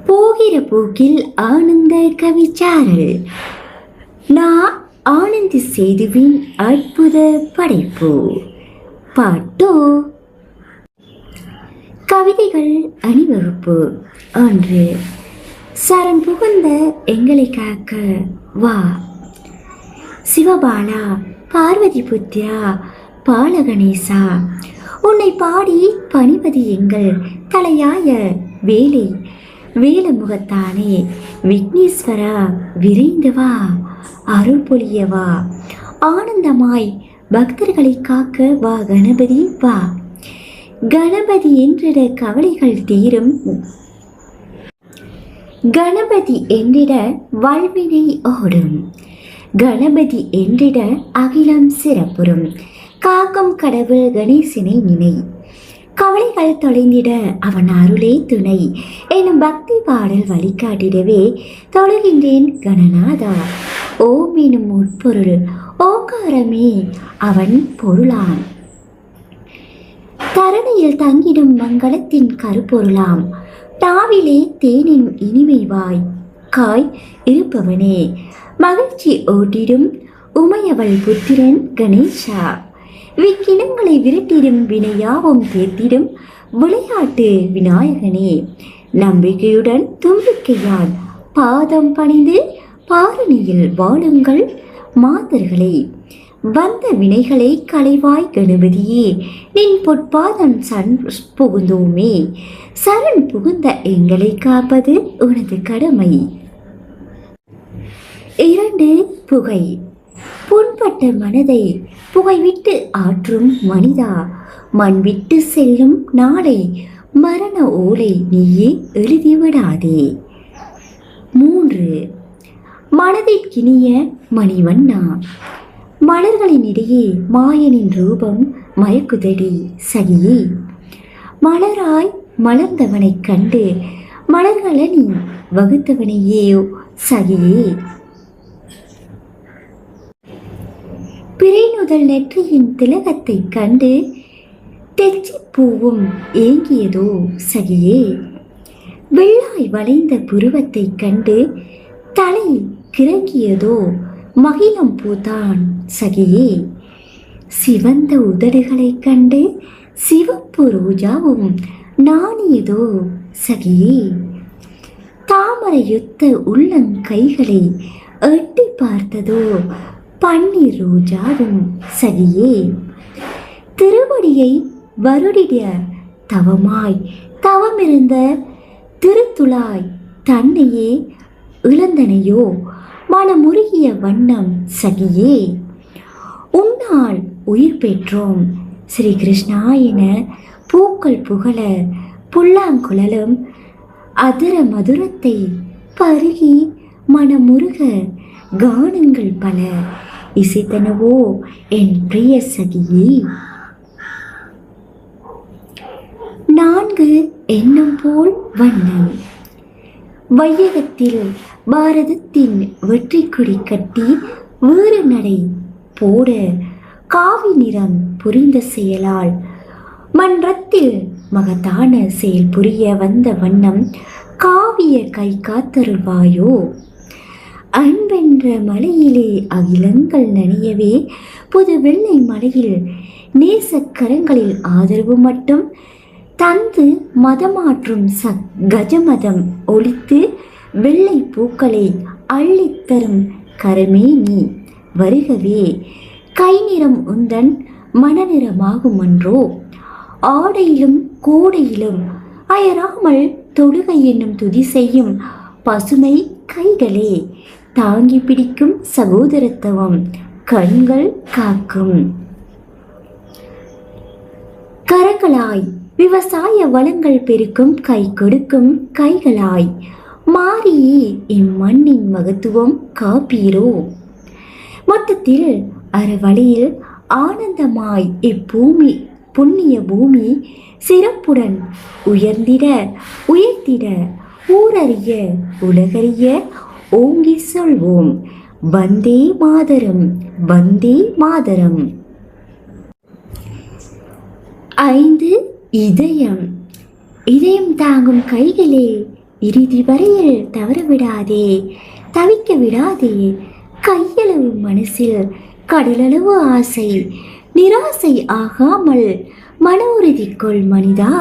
போகிற போக்கில் ஆனந்த கவிச்சாரல். நான் ஆனந்தி சேதுவின் அற்புத படைப்பு. பாட்டோ கவிதைகள் அணிவகுப்பு. ஒன்று. சரண் புகுந்த எங்களை காக்க வா. சிவபாலா, பார்வதி புத்திரா, பாலகணேசா, உன்னை பாடி பணிவது எங்கள் தலையாய வேலை வேலமுகத்தானே. விக்னேஸ்வரா, விரைந்து வா, அருள் பொழியவா. ஆனந்தமாய் பக்தர்களை காக்க வா கணபதி வா. கணபதி என்றிட கவலைகள் தீரும், கணபதி என்றிட வாழ்வினை ஓடும், கணபதி என்றிட அகிலம் சிறப்புறும். காக்கும் கடவுள் கணேசனை நினை, கவலைகள் தொலைந்திட அவன் அருளே துணை எனும் பக்தி பாடல் வழிகாட்டிடவே தொழுகின்றேன் கணநாதா. ஓம் எனும் உட்பொருள் ஓங்காரமே அவன் பொருளாம், தரணியில் தங்கிடும் மங்களத்தின் கருப்பொருளாம். தாவிலே தேனின் இனிமைவாய் காய் இருப்பவனே, மகிழ்ச்சி ஓட்டிடும் உமையவள் புத்திரன் கணேசா. விக்கினங்களை விரட்டிடும் வினையாவும் தேர்த்திடும் விளையாட்டு விநாயகனே. நம்பிக்கையுடன் தும்பிக்கையால் பாதம் பணிந்து பாரணியில் வாழுங்கள் மாதர்களே. வந்த வினைகளை களைவாய் கணபதியே, நின் பொற்பாதம் சரண் புகுந்தோமே. சரண் புகுந்த எங்களை காப்பது உனது கடமை. 2. புகை. புண்பட்ட மனதை புகைவிட்டு ஆற்றும் மனிதா, மண் விட்டு செல்லும் நாளை மரண ஓலை நீயே எழுதிவிடாதே. 3. மனதிற்கினிய மணிவண்ணா, மலர்களினிடையே மாயனின் ரூபம் மயக்குதடி சகியே. மலராய் மலர்ந்தவனைக் கண்டு மலர்களணி வகுத்தவனையே சகியே. பிறைநுதல் நெற்றியின் திலகத்தைக் கண்டு தெச்சிப்பூவும் ஏங்கியதோ சகியே. வெள்ளாய் வளைந்த புருவத்தைக் கண்டு தலை கிறங்கியதோ மகிழம் பூதான் சகியே. சிவந்த உதடுகளைக் கண்டு சிவப்பு ரோஜாவும் நாணியதோ சகியே. தாமரையொத்த உள்ளங்கைகளை எட்டி பார்த்ததோ பன்னீர் ரோஜாவும் சகியே. திருவடியை வருடிட தவமாய் தவமிருந்த திருத்துளாய் தன்னையே இழந்தனையோ மனமுருகிய வண்ணம் சகியே. உன்னால் உயிர் பெற்றோம் ஸ்ரீ கிருஷ்ணா என பூக்கள் புகழ புல்லாங்குழலும் அதர மதுரத்தை பருகி மனமுருக கானங்கள் பல இசைத்தனவோ என் பிரிய சகியே. 4. எண்ணம் போல் வண்ணம். வையகத்தில் பாரதத்தின் வெற்றி கொடி கட்டி வேறு நடை போட காவி நிறம் புரிந்த செயலால் மன்றத்தில் மகத்தான செயல் புரிய வந்த வண்ணம் காவிய கை காத்தருள்வாயோ. அன்பென்ற மலையிலே அகிலங்கள் நனையவே புது வெள்ளை மலையில் நேசக்கரங்களில் ஆதரவு மட்டும் தந்து மதமாற்றும் கஜமதம் ஒழித்து வெள்ளை பூக்களை அள்ளித்தரும் கரமே நீ வருகவே. கை நிறம் உந்தன் மனநிறமாகும் அன்றோ. ஆடையிலும் கோடையிலும் அயராமல் தொழுகை என்னும் துதி செய்யும் பசுமை கைகளே தாங்கி பிடிக்கும் சகோதரத்துவம் கண்கள் காக்கும் கரங்களாய் விவசாய வளங்கள் பெருக்கும் கை கொடுக்கும் கைகளாய் மாறியே இம்மண்ணின் மகத்துவம் காப்பீரோ. மொத்தத்தில் அறவழியில் ஆனந்தமாய் இப்பூமி புண்ணிய பூமி சிறப்புடன் உயர்த்திட ஊரறிய உலகறிய ஓங்கி சொல்வோம் வந்தே மாதரம் வந்தே மாதரம். 5. இதயம். இதயம் தாங்கும் கைகளே இறுதி வரையில் தவற விடாதே, தவிக்க விடாதே. கையளவு மனசில் கடலளவு ஆசை, நிராசை ஆகாமல் மன உறுதி கொள் மனிதா.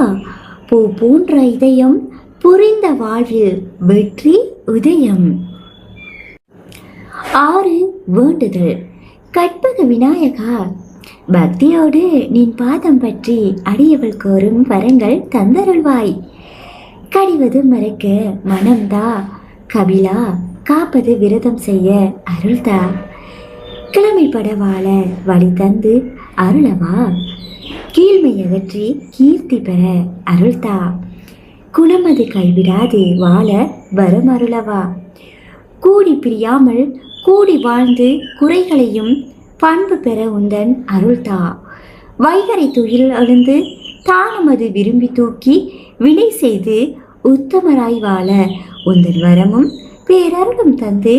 பூ போன்ற இதயம் புரிந்த வாழ்வில் வெற்றி உதயம். 6. வேண்டுதல். கற்பக விநாயகா, பக்தியோடு நின் பாதம் பற்றி அடியவள் கோரும் வரங்கள் தந்தருள்வாய். கடிவது மறைக்க மனம்தா, கபிலா காப்பது விரதம் செய்ய அருள்தா. கிழமைப்பட வாழ வழி தந்து அருளவா, கீழ்மை அகற்றி கீர்த்தி பெற அருள்தா. குணமது கைவிடாது வாழ வரம் அருளவா. கூடி பிரியாமல் கூடி வாழ்ந்து குறைகளையும் பண்பு பெற உந்தன் அருள்தா. வைகரை துயில் எழுந்து தானமது விரும்பி தூக்கி வினை செய்து உத்தமராய் வாழ உந்தன் வரமும் பேரருளும் தந்து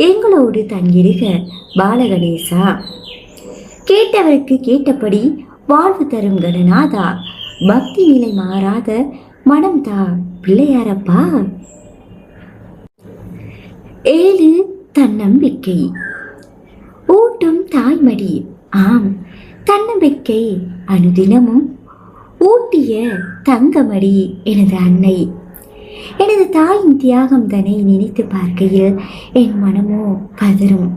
எங்களோடு தங்கிடுக பாலகணேசா. கேட்டவருக்கு கேட்டபடி வாழ்வு தரும் கணநாதா, பக்தி நிலை மாறாத மனம்தா பிள்ளையாரப்பா. 7. தன்னம்பிக்கை. ஊட்டும் தாய்மடி. ஆம், தன்னம்பிக்கை அனுதினமும் ஊட்டிய தங்கமடி எனது அன்னை. எனது தாயின் தியாகம் தன்னை நினைத்து பார்க்கையில் என் மனமோ பதறும்.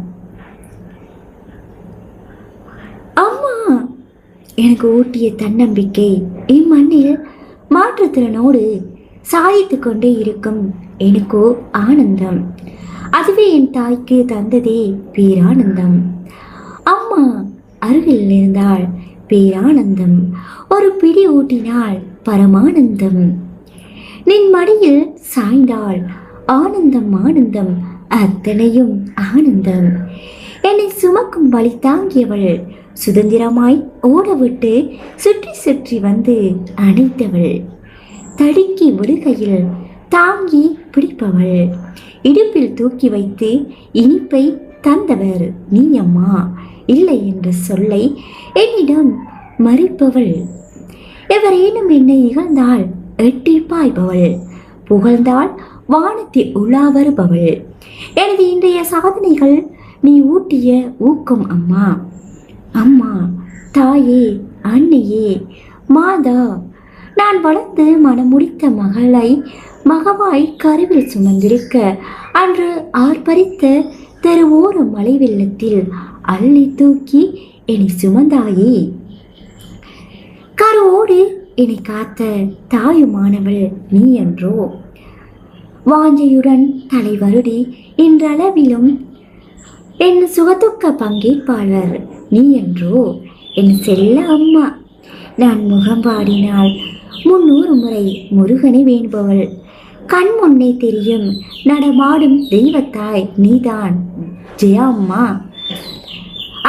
அம்மா எனக்கு ஊட்டிய தன்னம்பிக்கை இம்மண்ணில் மாற்றுத்திறனோடு சாதித்து கொண்டே இருக்கும் எனக்கோ ஆனந்தம். அதுவே என் தாய்க்கு தந்ததே பேரானந்தம். அம்மா அருகில் இருந்தால் பேரானந்தம், ஒரு பிடி ஊட்டினால் பரமானந்தம். நின் மடியில் சாய்ந்தால் ஆனந்தம் ஆனந்தம், அத்தனையும் ஆனந்தம். என்னை சுமக்கும் வழி தாங்கியவள், சுதந்திரமாய் ஓடவிட்டு சுற்றி சுற்றி வந்து அணைத்தவள். தடுக்கி விடுகையில் தாங்கி பிடிப்பவள், இடுப்பில் தூக்கி வைத்து இனிப்பை தந்தவர் நீ அம்மா. இல்லை என்ற சொல்லை என்னிடம் மறிப்பவள். எவரேனும் என்னை இகழ்ந்தால் எட்டி பாய்பவள், புகழ்ந்தால் வானத்தில் உலா வருபவள். எனது இன்றைய சாதனைகள் நீ ஊட்டிய ஊக்கம் அம்மா. அம்மா, தாயே, அன்னையே, மாதா. நான் வளர்ந்து மனமுடித்த மகளை மகவாய் கருவில் சுமந்திருக்க அன்று ஆர்ப்பரித்த தெருவோர மலை வெள்ளத்தில் அள்ளி தூக்கி என்னை சுமந்தாயே. கருவோடு என்னை காத்த தாயுமானவள் நீ என்றோ. வாஞ்சையுடன் தலை வருடி இன்றளவிலும் என் சுகதுக்க பங்கேற்பாளர் நீ என்றோ. என் செல்ல அம்மா, நான் முகம்பாடினால் 300 முறை முருகனை வேண்டுபவள். கண் முன்னே தெரியும் நடமாடும் தெய்வத்தாய் நீதான் ஜெயா அம்மா.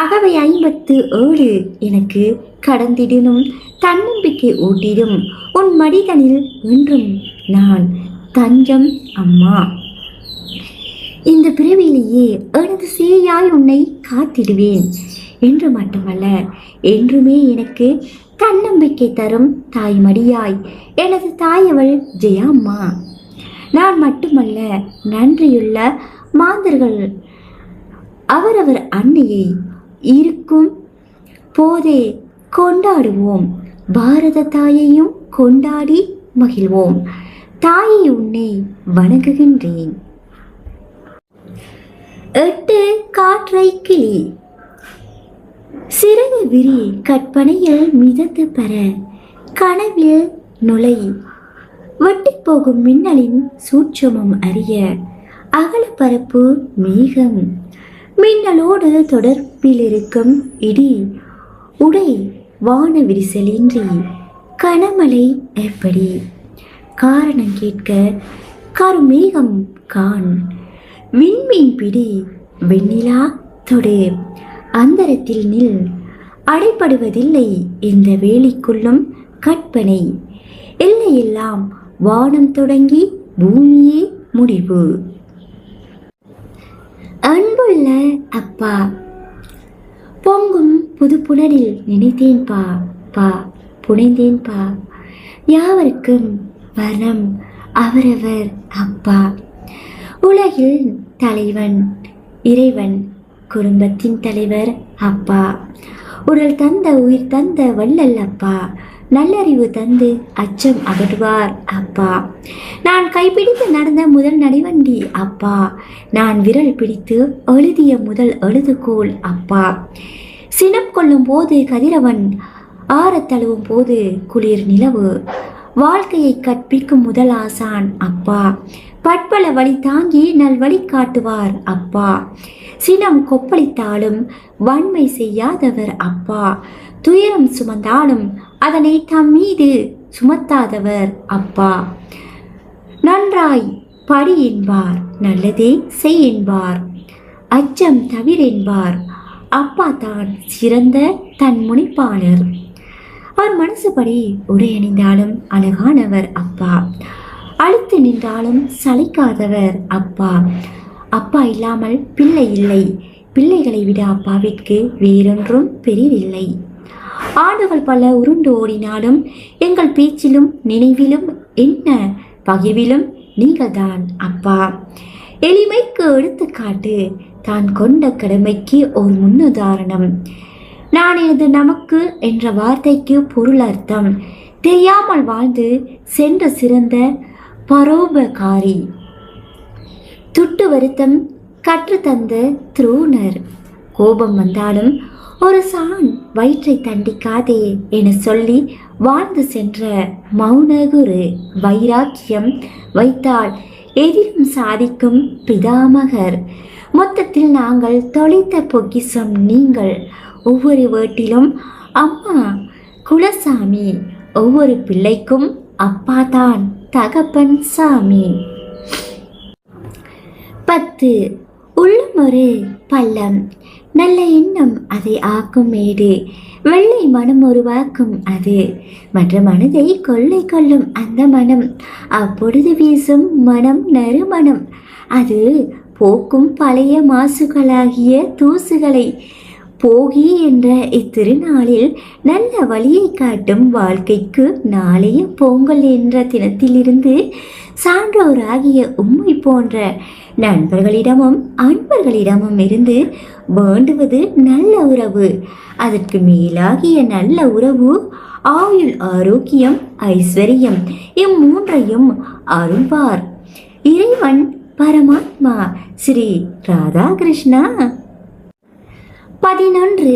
அகவை 57 எனக்கு கடந்திடனும் தன்னம்பிக்கை ஊட்டிடும் உன் மடிதனில் என்றும் நான் தஞ்சம் அம்மா. இந்த பிறவிலேயே எனது சேயாய் உன்னை காத்திடுவேன் என்று மட்டுமல்ல, என்றுமே எனக்கு தன்னம்பிக்கை தரும் தாய்மடியாய் எனது தாயவள் ஜெயா அம்மா. நான் மட்டுமல்ல, நன்றியுள்ள மாந்தர்கள் அவரவர் அன்னையை இருக்கும் போதே கொண்டாடுவோம். பாரத தாயையும் கொண்டாடி மகிழ்வோம். தாயை உன்னை வணங்குகின்றேன். 8. காற்றை கிளி. சிறகு விரி, கற்பனையில் மிதந்து பெற கனவில் நுழை. வெட்டி போகும் மின்னலின் சூட்சமம் அறிய அகலப்பரப்பு மேகம். மின்னலோடு தொடர்பில் இருக்கும் இடி உடை வான விரிசலின்றி கனமழை எப்படி? காரணம் கேட்க கருமேகம் கான். விண்மீன் பிடி, வெண்ணிலா தொடு, அந்தரத்தில் நில். அடைப்படுவதில்லை இந்த வேலிக்குள்ளும் கற்பனை. எல்லையெல்லாம் வானம் தொடங்கி பூமியே முடிவு. அன்புள்ள அப்பா, பொங்கும் புது புனரில் நினைத்தேன் பா புனைந்தேன் பா. யாவருக்கும் வரம் அவரவர் அப்பா. உலகில் தலைவன் இறைவன், குடும்பத்தின் தலைவர் அப்பா. உடல் தந்த உயிர் தந்த வள்ளல் அப்பா. நல்லறிவு தந்து அச்சம் அகற்றுவார் அப்பா. நான் கைப்பிடித்து நடந்த முதல் நடைவண்டி அப்பா. நான் விரல் பிடித்து எழுதிய முதல் எழுதுகோள் அப்பா. சினம் கொள்ளும் போது கதிரவன், ஆறத் தழுவும் போது குளிர் நிலவு. வாழ்க்கையை கற்பிக்கும் முதல் ஆசான் அப்பா. பற்பல வழி தாங்கி நல்வழி காட்டுவார் அப்பா. சினம் கொப்பளித்தாலும் வன்மை செய்யாதவர் அப்பா. துயரம் சுமந்தாலும் அதனை தம் மீது சுமத்தாதவர் அப்பா. நன்றாய் படி என்பார், நல்லதே செய் என்பார், அச்சம் தவிர என்பார். அப்பா தான் சிறந்த தன் முனைப்பாளர். அவர் மனசுபடி உடையணிந்தாலும் அழகானவர் அப்பா. அழுத்து நின்றாலும் சளைக்காதவர் அப்பா. அப்பா இல்லாமல் பிள்ளை இல்லை. பிள்ளைகளை விட அப்பாவிற்கு வேறொன்றும் பெரிதில்லை. ஆண்டுகள் பல உருண்டு ஓடினாலும் எங்கள் பேச்சிலும் நினைவிலும் என்ன பகிர்விலும் நீங்கள்தான் அப்பா. எளிமைக்கு எடுத்துக்காட்டு, தான் கொண்ட கடமைக்கு ஒரு முன்னுதாரணம். நான் எனது நமக்கு என்ற வார்த்தைக்கு பொருள் அர்த்தம் தெரியாமல் வாழ்ந்து சென்ற சிறந்த பரோபகாரி. துட்டு வருத்தம் கற்றுத்தந்த துரோணர். கோபம் வந்தாலும் ஒரு சான் வயிற்றை தண்டிக்காதே என சொல்லி வாழ்ந்து சென்ற மௌனகுரு. வைராக்கியம் வைத்தால் எதிலும் சாதிக்கும் பிதாமகர். மொத்தத்தில் நாங்கள் தொலைத்த பொக்கிசம் நீங்கள். ஒவ்வொரு வீட்டிலும் அம்மா குலசாமி. ஒவ்வொரு பிள்ளைக்கும் அப்பா தான் தகப்பன் சாமி. 10. உள்ளம் ஒரு பள்ளம், நல்ல எண்ணம் அதை ஆக்கும் மேடு. வெள்ளை மனம் உருவாக்கும் அது, மற்ற மனதை கொள்ளை கொள்ளும் அந்த மனம். அப்பொழுது வீசும் மனம் நறுமணம். அது போக்கும் பழைய மாசுகளாகிய தூசுகளை. போகி என்ற இத்திருநாளில் நல்ல வழியை காட்டும் வாழ்க்கைக்கு நாளைய பொங்கல் என்ற தினத்திலிருந்து சான்றோராகிய உம்மை போன்ற நண்பர்களிடமும் அன்பர்களிடமும் இருந்து வேண்டுவது நல்ல உறவு. அதற்கு மேலாகிய நல்ல உறவு ஆயுள், ஆரோக்கியம், ஐஸ்வர்யம் இம்மூன்றையும் அருள்வார் இறைவன் பரமாத்மா ஸ்ரீ ராதாகிருஷ்ணா. 11.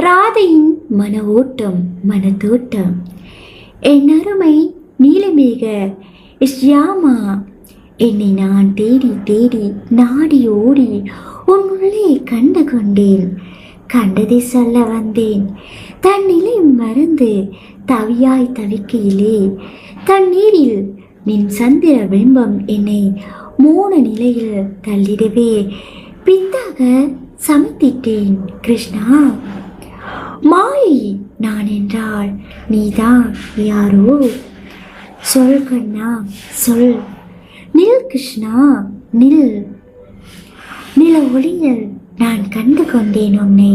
ராதையின் மன ஓட்டம் மனத்தோட்டம். என் அருமை நீலமேக ஷ்யாமா, என்னை நான் தேடி தேடி நாடி ஓடி உன்னுள்ளே கண்டு கொண்டேன். கண்டதை சொல்ல வந்தேன். தன் நிலை மறந்து தவியாய் தவிக்கையிலே தண்ணீரில் நின் சந்திர பிம்பம் என்னை மோன நிலையில் தள்ளிடவே பித்தாக சமைத்திட்டேன் கிருஷ்ணா. மாயை நான் என்றால் நீதான் யாரோ. சொல் கண்ணா சொல். நில் கிருஷ்ணா நில். நில ஒளியில் நான் கண்டு கொண்டேன் உன்னை.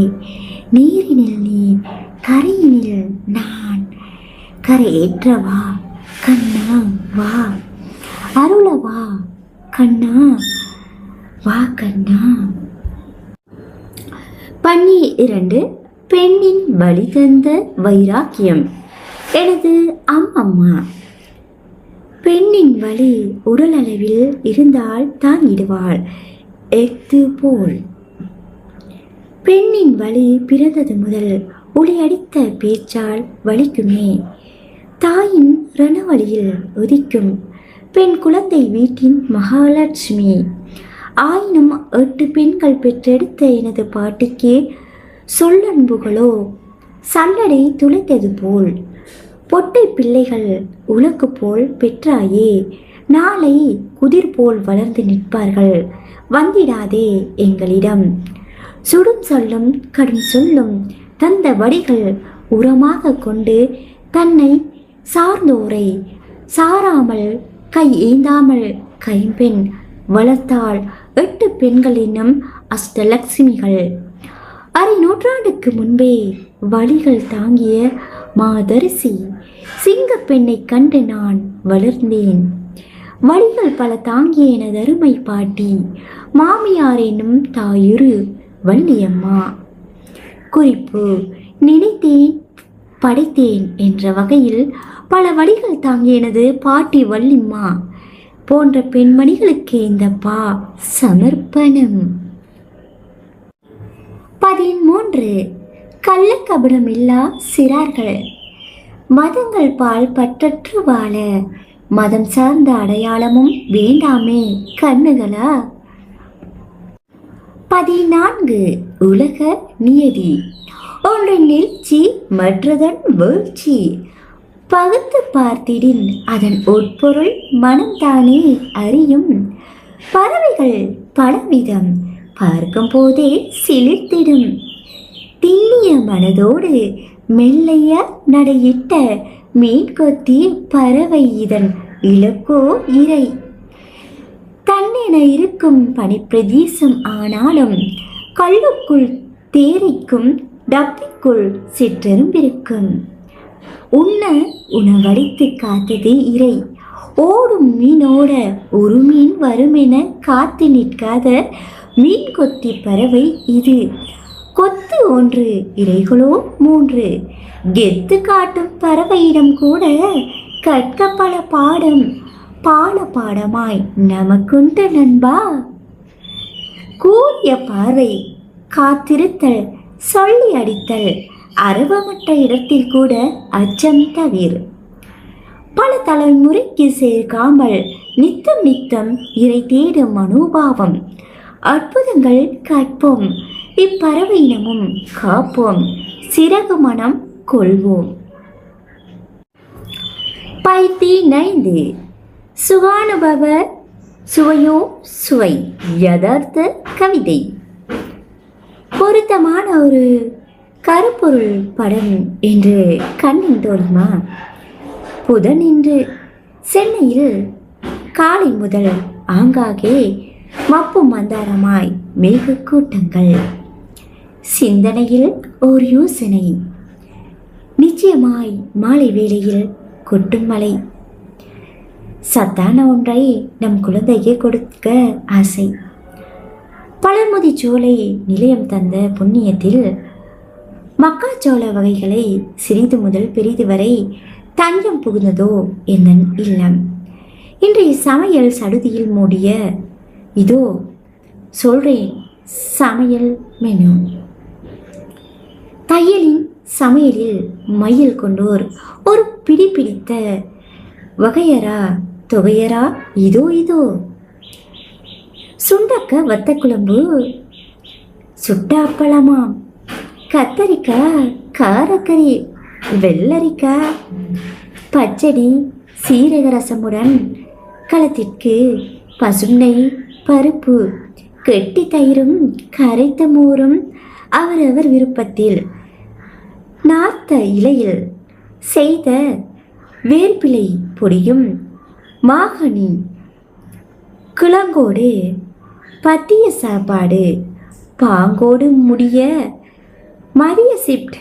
நீரினில் நீ, கரையினில் நான். கரையேற்றவா கண்ணா வா. அருளவா கண்ணா வா கண்ணா. 12. பெண்ணின் வழி தந்த வைராக்கியம். எனது அம்மம்மா. பெண்ணின் வழி உடல் அளவில் இருந்தால் தாங்கிடுவாள் எஃகு போல். பெண்ணின் வழி பிறந்தது முதல் ஒளியடித்த பேச்சால் வலிக்குமே. தாயின் ரணவழியில் உதிக்கும் பெண் குழந்தை வீட்டின் மகாலட்சுமி. ஆயினும் 8 பெண்கள் பெற்றெடுத்த எனது பாட்டிக்கு சொல்லன்புகளோ சல்லடை துளைத்தது போல். பொட்டை பிள்ளைகள் உலக்கு போல் பெற்றாயே, நாளை குதிர் போல் வளர்ந்து நிற்பார்கள். வந்திடாதே எங்களிடம். சுடும் சொல்லும் கடும் சொல்லும் தந்த வடிகள் உரமாக கொண்டு தன்னை சார்ந்தோரை சாராமல் கை ஏந்தாமல் கைம்பெண் வளர்த்தால் 8 பெண்கள் என்னும் அஷ்டலட்சுமிகள். அரை நூற்றாண்டுக்கு முன்பே வழிகள் தாங்கிய மாதரிசி சிங்க பெண்ணை கண்டு நான் வளர்ந்தேன். வழிகள் பல தாங்கிய எனது அருமை பாட்டி மாமியார் என்னும் தாயுரு வள்ளியம்மா. குறிப்பு: நினைத்தேன் படைத்தேன் என்ற வகையில் பல வழிகள் தாங்கிய எனது பாட்டி வள்ளிம்மா போன்ற பெண்மணிகளுக்கு இந்த பா சமர்ப்பணம். 13. கள்ளக்கபடமில்லா சிறார்கள். மதங்கள் பால் பற்றற்று வாழ மதம் சார்ந்த அடையாளமும் வேண்டாமே கண்ணுகளா. 14. உலக நியதி. ஒன்றின் நீட்சி மற்றதன் வீழ்ச்சி. பகுத்து பார்த்திடின் அதன் உட்பொருள் மனம்தானே அறியும். பறவைகள் பலவிதம் பார்க்கும் போதே சிலிர்த்திடும். திண்ணிய மனதோடு மெல்லைய நடையிட்ட மீன் கொத்தி பறவை இதன் இலக்கோ இறை. தன்னென இருக்கும் பனிப்பிரதேசம் ஆனாலும் கல்லுக்குள் தேரைக்கும் டப்பிக்குள் சிற்றெரும்பிருக்கும். உண்ண உணவடித்து காத்தது இறை. ஓடும் மீனோட ஒரு மீன் வருமென காத்து நிற்காத மீன் கொத்தி பறவை இது. கொத்து 1 இறைகளோ 3. கெத்து காட்டும் பறவையிடம் கூட கற்க பல பாடம் பாடமாய் நமக்குண்டு நண்பா. கூறிய பார்வை, காத்திருத்தல், சொல்லி அடித்தல், அரவமற்ற இடத்தில் கூட அச்சம் தவிர. பல தலைமுறைக்கு சேர்க்காமல் நித்தம் இறை தேடும் மனோபாவம். அற்புதங்கள் கற்போம், இப்பறவை இனமும் காப்போம், சிறகு மனம் கொள்வோம். 15. சுகானுபவ சுவையோ சுவை. யதார்த்த கவிதை. பொருத்தமான ஒரு கருப்பொருள் படம் என்று கண்ணின் தோல்மா. புதனின்று சென்னையில் காலை முதல் ஆங்காங்கே மப்பு மந்தாரமாய் மேக கூட்டங்கள். சிந்தனையில் ஓர் யோசனை. நிச்சயமாய் மாலை வேளையில் கொட்டும் மலை. சத்தான ஒன்றை நம் குழந்தைக்கு கொடுக்க ஆசை. பழமுதி சோலை நிலையம் தந்த புண்ணியத்தில் மக்காச்சோள வகைகளை சிறிது முதல் பெரிது வரை தஞ்சம் புகுந்ததோ என்னன் இல்லம். இன்றைய சமையல் சடுதியில் மூடிய இதோ சொல்றேன் சமையல் மெனு. தையலின் சமையலில் மையல் கொண்டோர் ஒரு பிடித்த வகையரா தொகையரா இதோ. சுண்டக்க வத்த குழம்பு, சுட்ட அப்பளமாம், கத்தரிக்காய், காரக்கறி, வெள்ளரிக்காய், பச்சடி, சீரக ரசமுடன் களத்திற்கு பசுமை பருப்பு, கெட்டி தயிரும் கரைத்த மோரும் அவரவர் விருப்பத்தில். நார்த்த இலையில் செய்த வேர்பிலை பொடியும் மாகனி கிழங்கோடு பத்திய சாப்பாடு பாங்கோடு முடிய மதிய ஷிப்ட்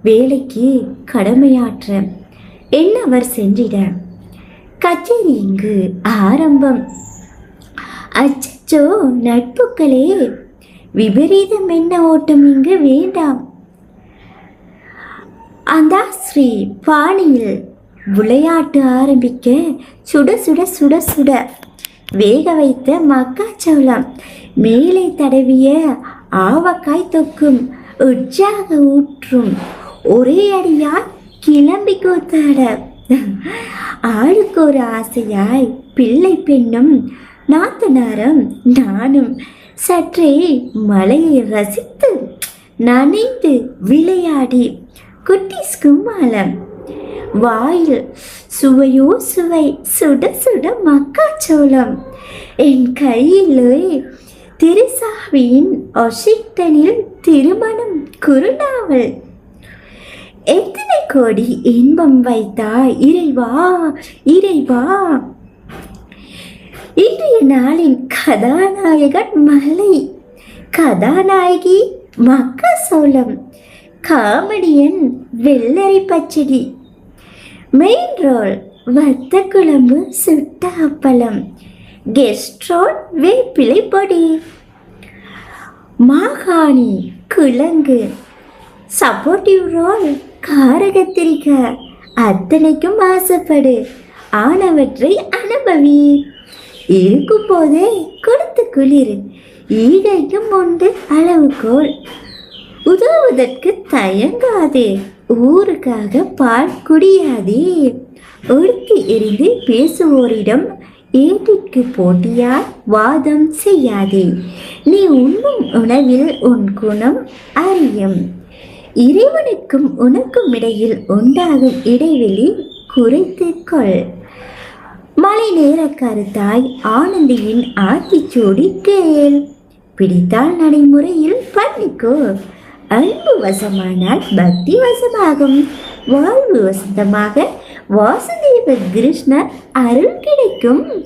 வேலைக்கு கடமையாற்ற என்னவர் சென்றிட கச்சேரி இங்கு ஆரம்பம். அச்சோ நட்புக்களே, விபரீதம் என்ன ஓட்டம் இங்கு வேண்டாம். அந்த ஸ்ரீ பாணியில் விளையாட்டு ஆரம்பிக்க சுட சுட சுட சுட வேக வைத்த மக்காச்சோளம், மேலே தடவிய ஆவக்காய் தொக்கும் உற்சாக ஊற்றும் ஒரே அடியாய் கிளம்பி கூத்தாட. ஆளுக்கு ஒரு ஆசையாய் பிள்ளை பெண்ணும் நாத்தனாரம் நானும் சற்றே மலையை ரசித்து நனைந்து விளையாடி குட்டிஸ் கும்மாளம். வாயில் சுவையோ சுவை, சுட சுட மக்காச்சோளம். என் கையிலே திரிசாவின் வாஷிங்டனில் திருமணம் குறுநாவல். எத்தனை கோடி இன்பம் வைத்தாய் இறைவா இறைவா. இன்றைய நாளின் கதாநாயகன் மலை, கதாநாயகி மக்காச்சோளம், காமெடியன் வெள்ளரி பச்சடி, மெயின் ரோல் வத்த குழம்பு, சுட்ட அப்பளம், கெஸ்ட்ரோல், வேப்பிலை பொடி, மாகாணி, குழங்கு, சப்போர்ட்டிவ் ரோல், கார கத்திரிக்காய். அத்தனைக்கும் ஆசைப்படு, ஆனவற்றை அனுபவி. இருக்கும் போதே கொடுத்து குளிர். ஈகைக்கும் உண்டு அளவுகோல். உதவுவதற்கு தயங்காதே, ஊருக்காக பால் குடியாதே. ஒடுக்கி எறிந்து பேசுவோரிடம் ஏட்டிற்கு போட்டியால் வாதம் செய்யாதே. நீ உண்ணும் உணவில் உன் குணம் அறியும். இறைவனுக்கும் உனக்கும் இடையில் உண்டாகும் இடைவெளி குறைத்துக்கொள். மழை நேர கருத்தாய் ஆனந்தியின் ஆத்திச்சூடி கேள். பிடித்தால் நடைமுறையில் பண்ணிக்கோ. அன்பு வசமானால் பக்தி வசமாகும். வாழ்வு வசந்தமாக வாசுதேவ கிருஷ்ணர் அருள் கிடைக்கும்.